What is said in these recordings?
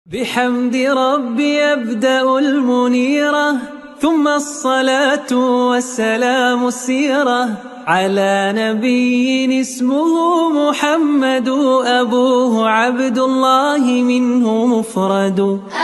بحمد ربي أبدأ المنيرة ثم الصلاة والسلام السيرة على نبي اسمه محمد أبوه عبد الله منه مفرد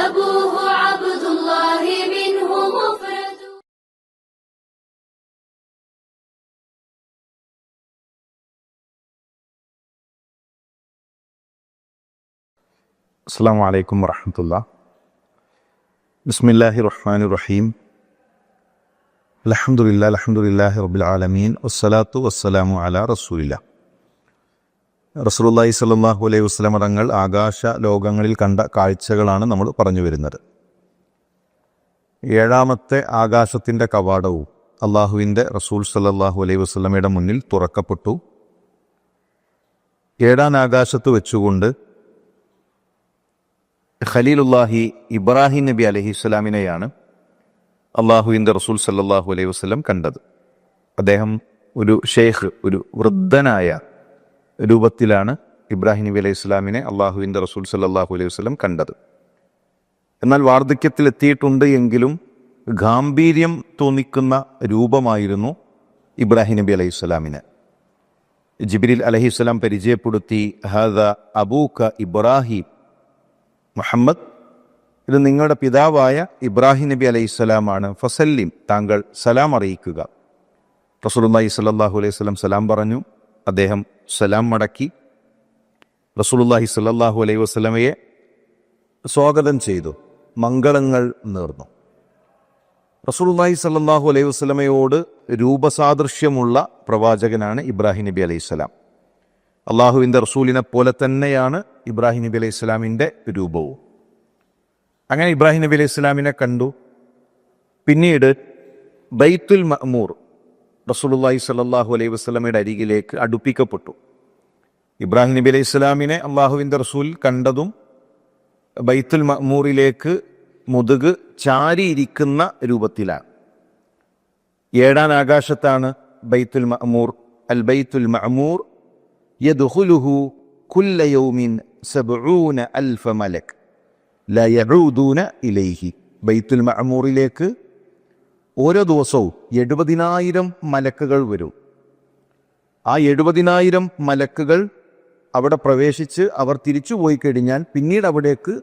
أبوه عبد الله منه مفرد. അസ്സലാമു അലൈക്കും വറഹ്മത്തുള്ളാഹി. ബിസ്മില്ലാഹിർ റഹ്മാനിർ റഹീം. അൽഹംദുലില്ലാഹി റബ്ബിൽ ആലമീൻ വസ്സലാത്തു വസ്സലാമു അലാ റസൂലില്ലാഹ്. റസൂലുള്ളാഹി സ്വല്ലല്ലാഹു അലൈഹി വസല്ലം തങ്ങൾ ആകാശ ലോകങ്ങളിൽ കണ്ട കാഴ്ചകളാണ് നമ്മൾ പറഞ്ഞു വരുന്നത്. ഏഴാമത്തെ ആകാശത്തിൻ്റെ കവാടവും അള്ളാഹുവിൻ്റെ റസൂൽ സ്വല്ലല്ലാഹു അലൈഹി വസല്ലമയുടെ മുന്നിൽ തുറക്കപ്പെട്ടു. ഏഴാം ആകാശത്ത് വെച്ചുകൊണ്ട് ഖലീലുല്ലാഹി ഇബ്രാഹിം നബി അലൈഹിസ്സലാമിനെയാണ് അള്ളാഹുവിൻ്റെ റസൂൽ സല്ലല്ലാഹു അലൈഹി വസല്ലം കണ്ടത്. അദ്ദേഹം ഒരു ഷെയ്ഖ്, ഒരു വൃദ്ധനായ രൂപത്തിലാണ് ഇബ്രാഹിം നബി അലൈഹി സ്വലാമിനെ അള്ളാഹുവിൻ്റെ റസൂൽ സല്ലല്ലാഹു അലൈഹി വസല്ലം കണ്ടത്. എന്നാൽ വാർദ്ധക്യത്തിൽ എത്തിയിട്ടുണ്ട് എങ്കിലും ഗാംഭീര്യം തോന്നിക്കുന്ന രൂപമായിരുന്നു ഇബ്രാഹിം നബി അലൈഹി സ്വലാമിന്. ജിബ്രീൽ അലൈഹിസ്സലാം പരിചയപ്പെടുത്തി, ഹാദ അബൂക ഇബ്രാഹിം മുഹമ്മദ്, ഇത് നിങ്ങളുടെ പിതാവായ ഇബ്രാഹിം നബി അലൈഹിസ്സലാമാണ്. ഫസല്ലിം, താങ്കൾ സലാം അറിയിക്കുക. റസൂലുള്ളാഹി സ്വല്ലല്ലാഹു അലൈഹി വസല്ലം സലാം പറഞ്ഞു. അദ്ദേഹം സലാം മടക്കി. റസൂലുള്ളാഹി സ്വല്ലല്ലാഹു അലൈഹി വസല്ലമയെ സ്വാഗതം ചെയ്തു, മംഗളങ്ങൾ നേർന്നു. റസൂലുള്ളാഹി സ്വല്ലല്ലാഹു അലൈഹി വസല്ലമയോട് രൂപസാദൃശ്യമുള്ള പ്രവാചകനാണ് ഇബ്രാഹിം നബി അലൈഹിസ്സലാം. അള്ളാഹുവിൻ്റെ റസൂലിനെ പോലെ തന്നെയാണ് ഇബ്രാഹിം നബി അലൈഹി സ്വലാമിൻ്റെ രൂപവും. അങ്ങനെ ഇബ്രാഹിം നബി അലൈഹി സ്വലാമിനെ കണ്ടു. പിന്നീട് ബൈത്തുൽ മഅ്മൂർ റസൂലുള്ളാഹി സ്വല്ലല്ലാഹു അലൈഹി വസല്ലമയുടെ അരികിലേക്ക് അടുപ്പിക്കപ്പെട്ടു. ഇബ്രാഹിം നബി അലൈഹി സ്വലാമിനെ അള്ളാഹുവിൻ്റെ റസൂൽ കണ്ടതും ബൈത്തുൽ മഅ്മൂറിലേക്ക് മുതുക് ചാരിയിരിക്കുന്ന രൂപത്തിലാണ്. ഏഴാം ആകാശത്താണ് ബൈത്തുൽ മഅ്മൂർ. അൽ ബൈത്തുൽ മഅ്മൂർ യദ്ഖുലുഹു കുല്ല യൗമിൻ 70,000 മലക് ലാ യഊദൂന ഇലൈഹി. ബൈത്തുൽ മഅ്മൂറിലേക്ക് ഓരോ ദിവസവും 70,000 മലക്കുകൾ വരും. ആ 70,000 മലക്കുകൾ അവിടെ പ്രവേശിച്ച് അവർ തിരിച്ചു പോയി കഴിഞ്ഞാൽ പിന്നീട് അവിടേക്ക്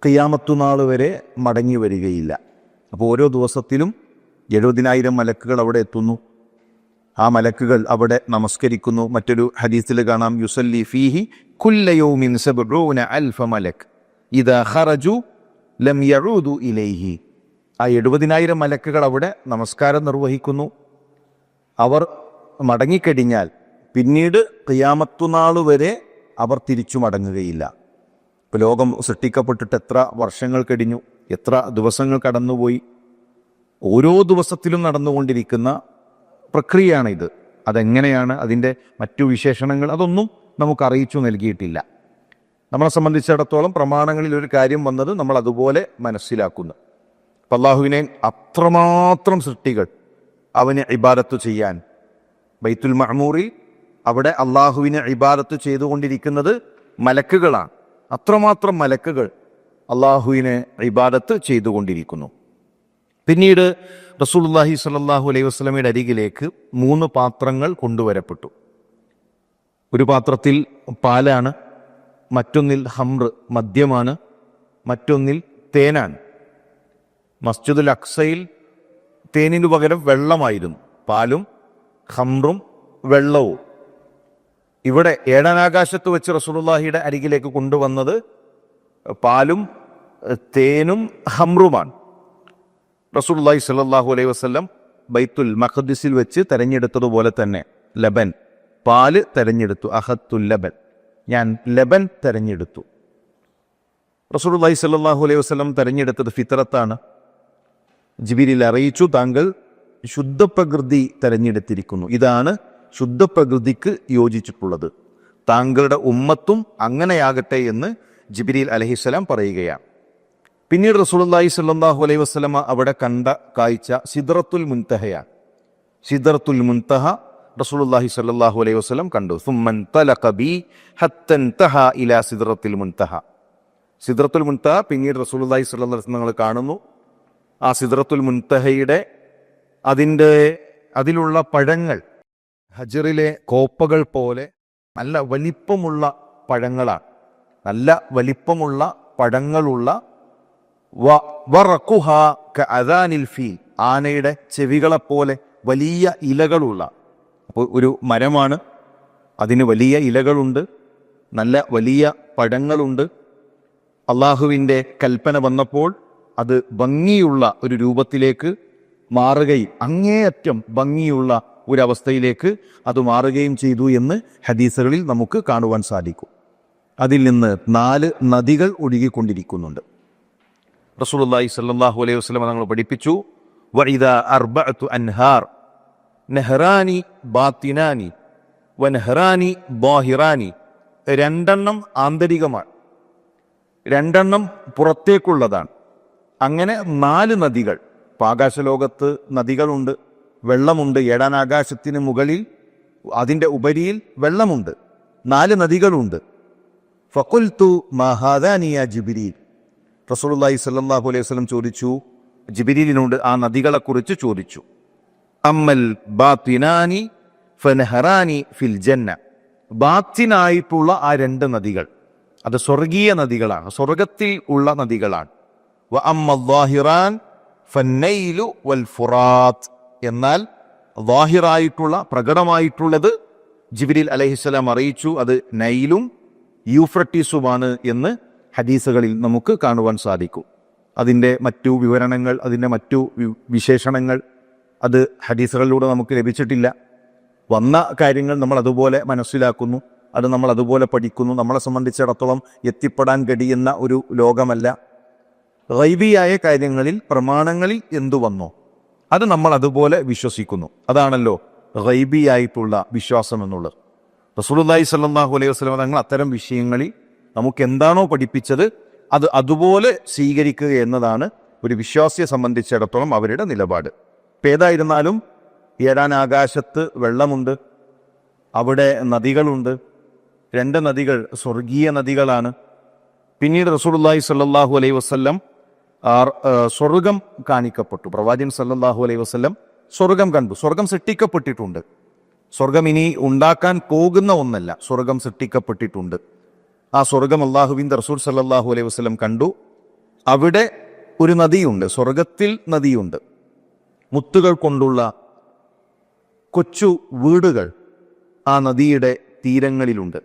ഖിയാമത്തുനാൾ വരെ മടങ്ങി വരികയില്ല. അപ്പോൾ ഓരോ ദിവസത്തിലും 70,000 മലക്കുകൾ അവിടെ എത്തുന്നു. ആ മലക്കുകൾ അവിടെ നമസ്കരിക്കുന്നു. മറ്റൊരു ഹദീസിൽ കാണാം, യുസല്ലി ഫീഹി കുല്ല യൗമിൻ 70,000 മലക് ഇദാ ഖറജു ലം യഊദു ഇലൈഹി. ആ 70,000 മലക്കുകൾ അവിടെ നമസ്കാരം നിർവഹിക്കുന്നു. അവർ മടങ്ങിക്കഴിഞ്ഞാൽ പിന്നീട് ഖിയാമത്തുനാൾ വരെ അവർ തിരിച്ചു മടങ്ങുകയില്ല. ഇപ്പോൾ ലോകം സൃഷ്ടിക്കപ്പെട്ടിട്ട് എത്ര വർഷങ്ങൾ കഴിഞ്ഞു, എത്ര ദിവസങ്ങൾ കടന്നുപോയി. ഓരോ ദിവസത്തിലും നടന്നുകൊണ്ടിരിക്കുന്ന പ്രക്രിയയാണിത്. അതെങ്ങനെയാണ്, അതിൻ്റെ മറ്റു വിശേഷണങ്ങൾ, അതൊന്നും നമുക്ക് അറിയിച്ചു നൽകിയിട്ടില്ല. നമ്മളെ സംബന്ധിച്ചിടത്തോളം പ്രമാണങ്ങളിൽ ഒരു കാര്യം വന്നത് നമ്മൾ അതുപോലെ മനസ്സിലാക്കുന്നു. അപ്പം അള്ളാഹുവിനെ അത്രമാത്രം സൃഷ്ടികൾ അവന് ഇബാദത്ത് ചെയ്യാൻ ബൈത്തുൽ മഅ്മൂറിൽ അവിടെ അള്ളാഹുവിനെ ഇബാദത്ത് ചെയ്തുകൊണ്ടിരിക്കുന്നത് മലക്കുകളാണ്. അത്രമാത്രം മലക്കുകൾ അള്ളാഹുവിനെ ഇബാദത്ത് ചെയ്തുകൊണ്ടിരിക്കുന്നു. പിന്നീട് റസൂലുള്ളാഹി സ്വല്ലല്ലാഹു അലൈഹി വസല്ലമയുടെ അരികിലേക്ക് 3 പാത്രങ്ങൾ കൊണ്ടുവരപ്പെട്ടു. ഒരു പാത്രത്തിൽ പാലാണ്, മറ്റൊന്നിൽ ഹംർ മദ്യമാണ്, മറ്റൊന്നിൽ തേനാണ്. മസ്ജിദുൽ അക്സയിൽ തേനിനു പകരം വെള്ളമായിരുന്നു. പാലും ഹംറും വെള്ളവും. ഇവിടെ ഏഴാം ആകാശത്ത് വെച്ച് റസൂലുള്ളാഹിയുടെ അരികിലേക്ക് കൊണ്ടുവന്നത് പാലും തേനും ഹംറുമാണ്. റസൂലുള്ളാഹി സ്വല്ലല്ലാഹു അലൈഹി വസല്ലം ബൈത്തുൽ മഖ്ദിസിൽ വെച്ച് തെരഞ്ഞെടുത്തതുപോലെ തന്നെ ലബൻ, പാല് തെരഞ്ഞെടുത്തു. അഖത്തുൽ ലബൻ, ഞാൻ ലബൻ തെരഞ്ഞെടുത്തു. റസൂലുള്ളാഹി സ്വല്ലല്ലാഹു അലൈഹി വസല്ലം തെരഞ്ഞെടുത്തത് ഫിത്രത്താണ്. ജിബ്രീൽ അറിയിച്ചു, താങ്കൾ ശുദ്ധപ്രകൃതി തെരഞ്ഞെടുത്തിരിക്കുന്നു. ഇതാണ് ശുദ്ധപ്രകൃതിക്ക് യോജിച്ചിട്ടുള്ളത്. താങ്കളുടെ ഉമ്മത്തും അങ്ങനെയാകട്ടെ എന്ന് ജിബ്രീൽ അലൈഹിസ്സലാം പറയുകയാണ്. പിന്നീട് റസൂലുള്ളാഹി സ്വല്ലല്ലാഹു അലൈഹി വസല്ലമ അവിടെ കണ്ട കാഴ്ച സിദ്റത്തുൽ മുൻതഹയാണ്. സിദ്റത്തുൽ മുൻതഹ റസൂലുള്ളാഹി സ്വല്ലല്ലാഹു അലൈഹി വസല്ലം കണ്ടു. സുമ്മൻ തലഖ ബി ഹത്ത ഇൻതഹ ഇലാ സിദ്റത്തുൽ മുൻതഹ. സിദ്റത്തുൽ മുൻതഹ പിന്നീട് റസൂലുള്ളാഹി സ്വല്ലല്ലാഹു അലൈഹി വസല്ലം കാണുന്നു. ആ സിദ്റത്തുൽ മുൻതഹയുടെ അതിലുള്ള പഴങ്ങൾ ഹജറിലെ കോപ്പകൾ പോലെ നല്ല വലിപ്പമുള്ള പഴങ്ങളാണ്. നല്ല വലിപ്പമുള്ള പഴങ്ങളുള്ള വറഖുഹാ കഅദാനിൽ ഫീൽ, ആനയുടെ ചെവികളെപ്പോലെ വലിയ ഇലകളുള്ള. അപ്പോൾ ഒരു മരമാണ്, അതിന് വലിയ ഇലകളുണ്ട്, നല്ല വലിയ പഴങ്ങളുണ്ട്. അള്ളാഹുവിൻ്റെ കൽപ്പന വന്നപ്പോൾ അത് ഭംഗിയുള്ള ഒരു രൂപത്തിലേക്ക് മാറുകയും അങ്ങേയറ്റം ഭംഗിയുള്ള ഒരവസ്ഥയിലേക്ക് അത് മാറുകയും ചെയ്തു എന്ന് ഹദീസുകളിൽ നമുക്ക് കാണുവാൻ സാധിക്കും. അതിൽ നിന്ന് 4 നദികൾ ഒഴുകിക്കൊണ്ടിരിക്കുന്നുണ്ട്. റസൂലുള്ളാഹി സ്വല്ലല്ലാഹു അലൈഹി വസല്ലം തങ്ങൾ പഠിപ്പിച്ചു, വഇദാ അർബഅതു അൻഹാർ നഹ്റാനി ബാത്തിനാനി വനഹ്റാനി ബാഹിറാനി. 2 ആന്തരികമാണ്, 2 പുറത്തേക്കുള്ളതാണ്. അങ്ങനെ 4 നദികൾ. ആകാശലോകത്ത് നദികളുണ്ട്, വെള്ളമുണ്ട്. 7-ാം ആകാശത്തിന് മുകളിൽ അതിൻ്റെ ഉപരിയിൽ വെള്ളമുണ്ട്, 4 നദികളുണ്ട്. ഫഖുൽതു മാ ഹാദാനി യാ ജിബ്രീൽ. റസൂലുള്ളാഹി സ്വല്ലല്ലാഹു അലൈഹി വസല്ലം ചോദിച്ചു, ജിബ്രീലിനോട് ആ നദികളെക്കുറിച്ച് ചോദിച്ചു. അമ്മൽ ബാത്തിനാനി ഫനഹറാനി ഫിൽ ജന്ന. ബാത്തിനായിട്ടുള്ള ആ 2 നദികൾ അത് സ്വർഗീയ നദികളാണ്, സ്വർഗത്തിൽ ഉള്ള നദികളാണ്. വ അമ്മൽ ളാഹിറാൻ ഫന്നൈലു വൽ ഫുറാത്ത്. എന്നാൽ ളാഹിറായിട്ടുള്ള പ്രകടമായിട്ടുള്ളത് ജിബ്രീൽ അലൈഹിസ്സലാം അറിയിച്ചു, അത് നൈലും യൂഫ്രട്ടീസുമാണ് എന്ന് ഹദീസുകളിൽ നമുക്ക് കാണുവാൻ സാധിക്കും. അതിൻ്റെ മറ്റു വിവരണങ്ങൾ, അതിൻ്റെ മറ്റു വിശേഷണങ്ങൾ അത് ഹദീസുകളിലൂടെ നമുക്ക് ലഭിച്ചിട്ടില്ല. വന്ന കാര്യങ്ങൾ നമ്മൾ അതുപോലെ മനസ്സിലാക്കുന്നു, അത് നമ്മൾ അതുപോലെ പഠിക്കുന്നു. നമ്മളെ സംബന്ധിച്ചിടത്തോളം എത്തിപ്പെടാൻ കഴിയുന്ന ഒരു ലോകമല്ല. ഗൈബിയായ കാര്യങ്ങളിൽ, പ്രമാണങ്ങളിൽ എന്തു വന്നോ അത് നമ്മൾ അതുപോലെ വിശ്വസിക്കുന്നു. അതാണല്ലോ ഗൈബിയായിട്ടുള്ള വിശ്വാസം എന്നുള്ളത്. റസൂലുള്ളാഹി സ്വല്ലല്ലാഹു അലൈഹി വസല്ലം തങ്ങൾ അത്തരം വിഷയങ്ങളിൽ നമുക്ക് എന്താണോ പഠിപ്പിച്ചത് അത് അതുപോലെ സ്വീകരിക്കുക എന്നതാണ് ഒരു വിശ്വാസിയെ സംബന്ധിച്ചിടത്തോളം അവരുടെ നിലപാട്. ഇപ്പം ഏതായിരുന്നാലും 7-ാം ആകാശത്ത് വെള്ളമുണ്ട്, അവിടെ നദികളുണ്ട്. 2 നദികൾ സ്വർഗീയ നദികളാണ്. പിന്നീട് റസൂലുള്ളാഹി സ്വല്ലല്ലാഹു അലൈഹി വസല്ലം സ്വർഗം കാണിക്കപ്പെട്ടു. പ്രവാചകൻ സല്ലല്ലാഹു അലൈഹി വസല്ലം സ്വർഗം കണ്ടു. സ്വർഗം സൃഷ്ടിക്കപ്പെട്ടിട്ടുണ്ട്. സ്വർഗം ഇനി ഉണ്ടാക്കാൻ പോകുന്ന ഒന്നല്ല, സ്വർഗം സൃഷ്ടിക്കപ്പെട്ടിട്ടുണ്ട്. ആ സ്വർഗം അള്ളാഹുവിൻ്റെ റസൂൽ സല്ലല്ലാഹു അലൈഹി വസല്ലം കണ്ടു. അവിടെ ഒരു നദിയുണ്ട്, സ്വർഗത്തിൽ നദിയുണ്ട്. മുത്തുകൾ കൊണ്ടുള്ള കൊച്ചു വീടുകൾ ആ നദിയുടെ തീരങ്ങളിലുണ്ട്.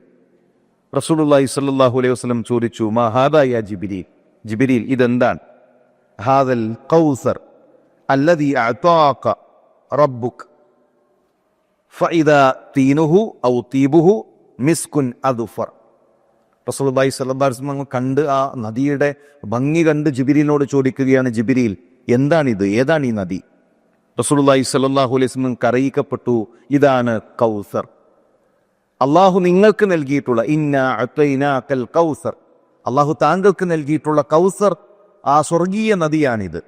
റസൂലുള്ളാഹി സ്വല്ലല്ലാഹു അലൈഹി വസല്ലം ചോദിച്ചു, മാ ഹാദാ യാ ജിബ്രീൽ. ജിബ്രീൽ, ഇതെന്താണ്? ഹാദൽ ഖൗസർ അല്ലദീ അഅതാക റബ്ബുക ഫഇദാ തീനുഹു ഔ തീബുഹു മിസ്കുൻ അദ്ഫർ. റസൂലുള്ളാഹി സ്വല്ലല്ലാഹു അലൈഹി വസല്ലം കണ്ട് ആ നദിയുടെ ഭംഗി കണ്ട് ജിബ്രീലിനോട് ചോദിക്കുകയാണ്, ജിബ്രീൽ എന്താണിത്, ഏതാണ് ഈ നദി? റസൂലുള്ളാഹി സ്വല്ലല്ലാഹു അലൈഹി വസല്ലം അറിയിക്കപ്പെട്ടു, ഇതാണ് കൗസർ. അള്ളാഹു നിങ്ങൾക്ക് നൽകിയിട്ടുള്ള, ഇന്നാ അഅതൈനാകൽ കൗസർ, അള്ളാഹു താങ്കൾക്ക് നൽകിയിട്ടുള്ള കൗസർ, ആ സ്വർഗീയ നദിയാണിത്.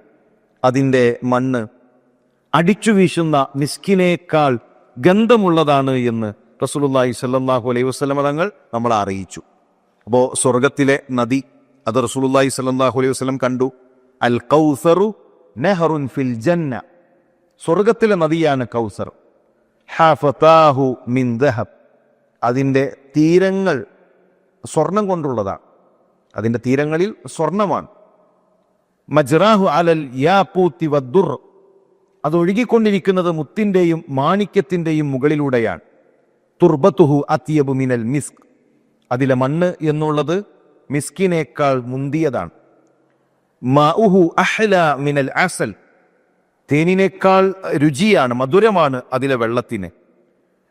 അതിൻ്റെ മണ്ണ് അടിച്ചു വീശുന്ന മിസ്കിനേക്കാൾ ഗന്ധമുള്ളതാണ് എന്ന് റസൂലുള്ളാഹി സ്വല്ലല്ലാഹു അലൈഹി വസല്ലം തങ്ങൾ നമ്മളെ അറിയിച്ചു. അപ്പോൾ സ്വർഗത്തിലെ നദി അത് റസൂലുള്ളാഹി സ്വല്ലല്ലാഹു അലൈഹി വസല്ലം കണ്ടു. അൽ കൗസറു നഹറുൻ ഫിൽ ജന്ന. സ്വർഗത്തിലെ നദിയാണ് കൗസർ. ഹഫതാഹു മിൻ ദഹബ്. അതിൻ്റെ തീരങ്ങൾ സ്വർണം കൊണ്ടുള്ളതാണ്. അതിൻ്റെ തീരങ്ങളിൽ സ്വർണമാണ്. മജ്റാഹു അലൽ യാഖൂത്തി വദ്ദുർ. അത് ഒഴുകിക്കൊണ്ടിരിക്കുന്നത് മുത്തിൻ്റെയും മാണിക്യത്തിൻ്റെയും മുകളിലൂടെയാണ്. തുർബത്തുഹു അത്യബു മിനൽ മിസ്ക്. അതിലെ മണ്ണ് എന്നുള്ളത് മിസ്കിനേക്കാൾ മുന്തിയതാണ്. മാഉഹു അഹ്ല മിനൽ അസൽ. തേനിനേക്കാൾ രുചിയാണ്, മധുരമാണ് അതിലെ വെള്ളത്തിന്.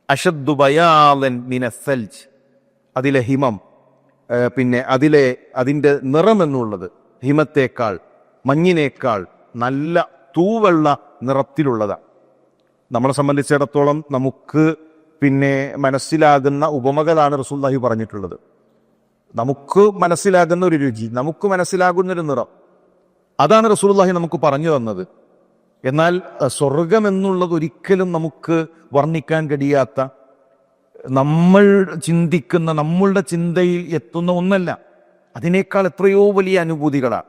അഷദ്ദു ബയാലൻ മിനൽ സൽജ്. അതിലെ ഹിമം, പിന്നെ അതിൻ്റെ നിറം എന്നുള്ളത് ഹിമത്തേക്കാൾ, മഞ്ഞിനേക്കാൾ നല്ല തൂവെള്ള നിറത്തിലുള്ളതാണ്. നമ്മളെ സംബന്ധിച്ചിടത്തോളം നമുക്ക് പിന്നെ മനസ്സിലാകുന്ന ഉപമകളാണ് റസൂലുള്ളാഹി പറഞ്ഞിട്ടുള്ളത്. നമുക്ക് മനസ്സിലാകുന്ന ഒരു രുചി, നമുക്ക് മനസ്സിലാകുന്നൊരു നിറം, അതാണ് റസൂലുള്ളാഹി നമുക്ക് പറഞ്ഞു തന്നത്. എന്നാൽ സ്വർഗം എന്നുള്ളത് ഒരിക്കലും നമുക്ക് വർണ്ണിക്കാൻ കഴിയാത്ത, നമ്മൾ ചിന്തിക്കുന്ന, നമ്മളുടെ ചിന്തയിൽ എത്തുന്ന ഒന്നല്ല. അതിനേക്കാൾ എത്രയോ വലിയ അനുഭൂതികളാണ്,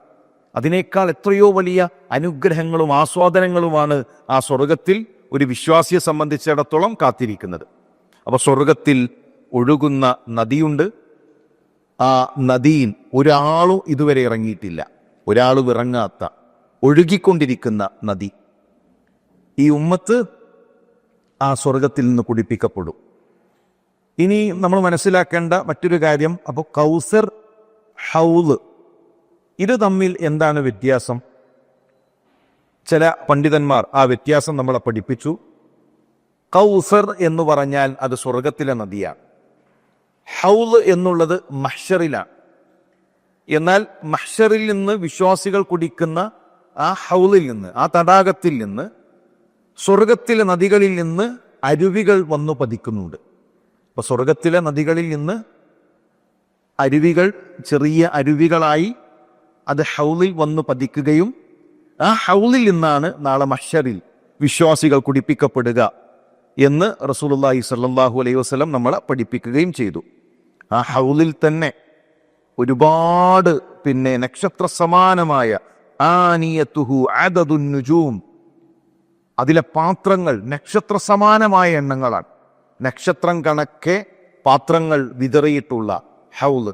അതിനേക്കാൾ എത്രയോ വലിയ അനുഗ്രഹങ്ങളും ആസ്വാദനങ്ങളുമാണ് ആ സ്വർഗത്തിൽ ഒരു വിശ്വാസിയെ സംബന്ധിച്ചിടത്തോളം കാത്തിരിക്കുന്നത്. അപ്പോൾ സ്വർഗത്തിൽ ഒഴുകുന്ന നദിയുണ്ട്. ആ നദിയിൽ ഒരാളും ഇതുവരെ ഇറങ്ങിയിട്ടില്ല, ഒരാളും ഇറങ്ങാത്ത ഒഴുകിക്കൊണ്ടിരിക്കുന്ന നദി. ഈ ഉമ്മത്ത് ആ സ്വർഗത്തിൽ നിന്ന് കുടിപ്പിക്കപ്പെടും. ഇനി നമ്മൾ മനസ്സിലാക്കേണ്ട മറ്റൊരു കാര്യം, അപ്പോൾ കൗസർ, ഹൗല്, ഇത് തമ്മിൽ എന്താണ് വ്യത്യാസം? ചില പണ്ഡിതന്മാർ ആ വ്യത്യാസം നമ്മളെ പഠിപ്പിച്ചു. കൗസർ എന്ന് പറഞ്ഞാൽ അത് സ്വർഗത്തിലെ നദിയാണ്. ഹൗല് എന്നുള്ളത് മഹ്ശറിലാണ്. എന്നാൽ മഹ്ശറിൽ നിന്ന് വിശ്വാസികൾ കുടിക്കുന്ന ആ ഹൗലിൽ നിന്ന്, ആ തടാകത്തിൽ നിന്ന്, സ്വർഗത്തിലെ നദികളിൽ നിന്ന് അരുവികൾ വന്നു പതിക്കുന്നുണ്ട്. അപ്പൊ സ്വർഗത്തിലെ നദികളിൽ നിന്ന് അരുവികൾ ചെറിയ അരുവികളായി അത് ഹൗലിൽ വന്നു പതിക്കുകയും ആ ഹൗലിൽ നിന്നാണ് നാളെ മഹ്ശറിൽ വിശ്വാസികൾ കുടിപ്പിക്കപ്പെടുക എന്ന് റസൂലുള്ളാഹി സ്വല്ലല്ലാഹു അലൈഹി വസല്ലം നമ്മളെ പഠിപ്പിക്കുകയും ചെയ്തു. ആ ഹൗലിൽ തന്നെ ഒരുപാട് നക്ഷത്ര സമാനമായ ആനിയതുഹു അദദുൻ നുജൂം, അതിലെ പാത്രങ്ങൾ നക്ഷത്ര സമാനമായ എണ്ണങ്ങളാണ്. നക്ഷത്രം കണക്കെ പാത്രങ്ങൾ വിതറിയിട്ടുള്ള ഹൗല്,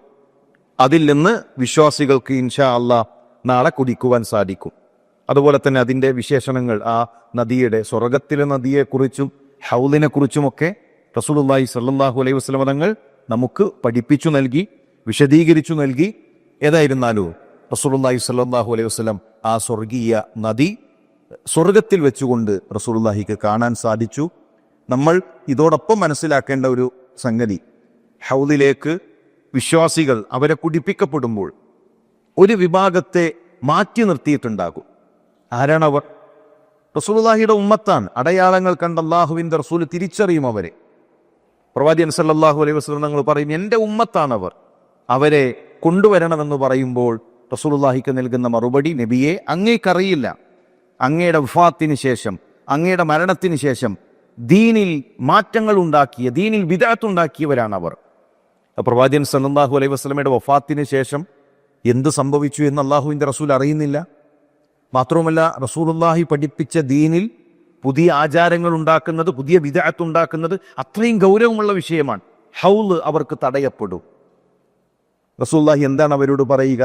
അതിൽ നിന്ന് വിശ്വാസികൾക്ക് ഇൻഷാ അല്ലാഹ് നാളെ കുടിക്കുവാൻ സാധിക്കും. അതുപോലെ തന്നെ അതിൻ്റെ വിശേഷണങ്ങൾ, ആ നദിയുടെ, സ്വർഗത്തിലെ നദിയെക്കുറിച്ചും ഹൗലിനെ കുറിച്ചുമൊക്കെ റസൂലുള്ളാഹി സ്വല്ലല്ലാഹു അലൈഹി വസല്ലം തങ്ങൾ നമുക്ക് പഠിപ്പിച്ചു നൽകി, വിശദീകരിച്ചു നൽകി. ഏതായിരുന്നാലും റസൂലുള്ളാഹി സ്വല്ലല്ലാഹു അലൈഹി വസല്ലം ആ സ്വർഗീയ നദി സ്വർഗത്തിൽ വെച്ചുകൊണ്ട് റസൂലുള്ളാഹിക്ക് കാണാൻ സാധിച്ചു. നമ്മൾ ഇതോടൊപ്പം മനസ്സിലാക്കേണ്ട ഒരു സംഗതി, ഹൗലിലേക്ക് വിശ്വാസികൾ അവരെ കുടിപ്പിക്കപ്പെടുമ്പോൾ ഒരു വിഭാഗത്തെ മാറ്റി നിർത്തിയിട്ടുണ്ടാകും. ആരാണവർ? റസൂലുള്ളാഹിയുടെ ഉമ്മത്താണ്. അടയാളങ്ങൾ കണ്ട അല്ലാഹുവിൻ്റെ റസൂൽ തിരിച്ചറിയും അവരെ. പ്രവാചകൻ സല്ലല്ലാഹു അലൈഹി വസല്ലം തങ്ങൾ പറയും, എൻ്റെ ഉമ്മത്താണവർ, അവരെ കൊണ്ടുവരണമെന്ന് പറയുമ്പോൾ റസൂലുള്ളാഹിക്ക് നൽകുന്ന മറുപടി, നബിയെ, അങ്ങേക്കറിയില്ല, അങ്ങയുടെ വഫാത്തിന് ശേഷം, അങ്ങയുടെ മരണത്തിന് ശേഷം ദീനിൽ മാറ്റങ്ങൾ ഉണ്ടാക്കിയ, ദീനിൽ ബിദ്അത്ത് ഉണ്ടാക്കിയവരാണ് അവർ. പ്രവാചകൻ സല്ലല്ലാഹു അലൈഹി വസല്ലമയുടെ വഫാത്തിന് ശേഷം എന്ത് സംഭവിച്ചു എന്ന് അല്ലാഹുവിൻ്റെ റസൂൽ അറിയുന്നില്ല. മാത്രവുമല്ല, റസൂലുള്ളാഹി പഠിപ്പിച്ച ദീനിൽ പുതിയ ആചാരങ്ങൾ ഉണ്ടാക്കുന്നത്, പുതിയ ബിദ്അത്ത് ഉണ്ടാക്കുന്നത് അത്രയും ഗൗരവമുള്ള വിഷയമാണ്. ഹൗല് അവർക്ക് തടയപ്പെടും. റസൂലുള്ളാഹി എന്താണ് അവരോട് പറയുക?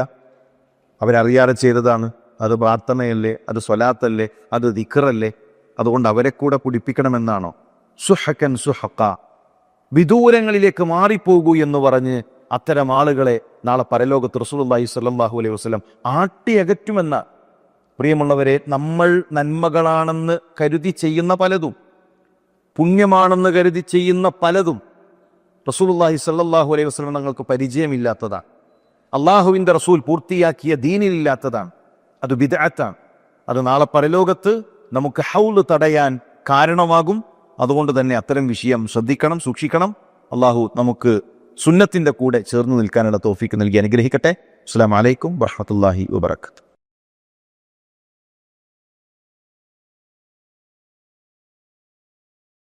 അവരറിയാതെ ചെയ്തതാണ്, അത് പ്രാർത്ഥനയല്ലേ, അത് സ്വലാത്തല്ലേ, അത് ദിക്റല്ലേ, അതുകൊണ്ട് അവരെ കൂടെ കുടിപ്പിക്കണമെന്നാണോ? സുഹക്കൻ സുഹക്ക, വിദൂരങ്ങളിലേക്ക് മാറിപ്പോകൂ എന്ന് പറഞ്ഞ് അത്തരം ആളുകളെ നാളെ പരലോകത്ത് റസൂലുള്ളാഹി സ്വല്ലല്ലാഹു അലൈഹി വസല്ലം ആട്ടിയകറ്റുമെന്ന. പ്രിയമുള്ളവരെ, നമ്മൾ നന്മകളാണെന്ന് കരുതി ചെയ്യുന്ന പലതും, പുണ്യമാണെന്ന് കരുതി ചെയ്യുന്ന പലതും റസൂലുള്ളാഹി സ്വല്ലല്ലാഹു അലൈഹി വസല്ലം തങ്ങൾക്ക് പരിചയമില്ലാത്തതാണ്. അള്ളാഹുവിൻ്റെ റസൂൽ പൂർത്തിയാക്കിയ ദീനിലില്ലാത്തതാണ്. അത് ബിദ്അത്താണ്. അത് നാളെ പരലോകത്ത് നമുക്ക് ഹൗല് തടയാൻ കാരണമാകും. അതുകൊണ്ട് തന്നെ അത്തരം വിഷയം ശ്രദ്ധിക്കണം, സൂക്ഷിക്കണം. അള്ളാഹു നമുക്ക് സുന്നത്തിൻ്റെ കൂടെ ചേർന്ന് നിൽക്കാനുള്ള തൗഫീക്ക് നൽകി അനുഗ്രഹിക്കട്ടെ. അസ്സലാമു അലൈക്കും വറഹ്മത്തുള്ളാഹി വബറകാതുഹു.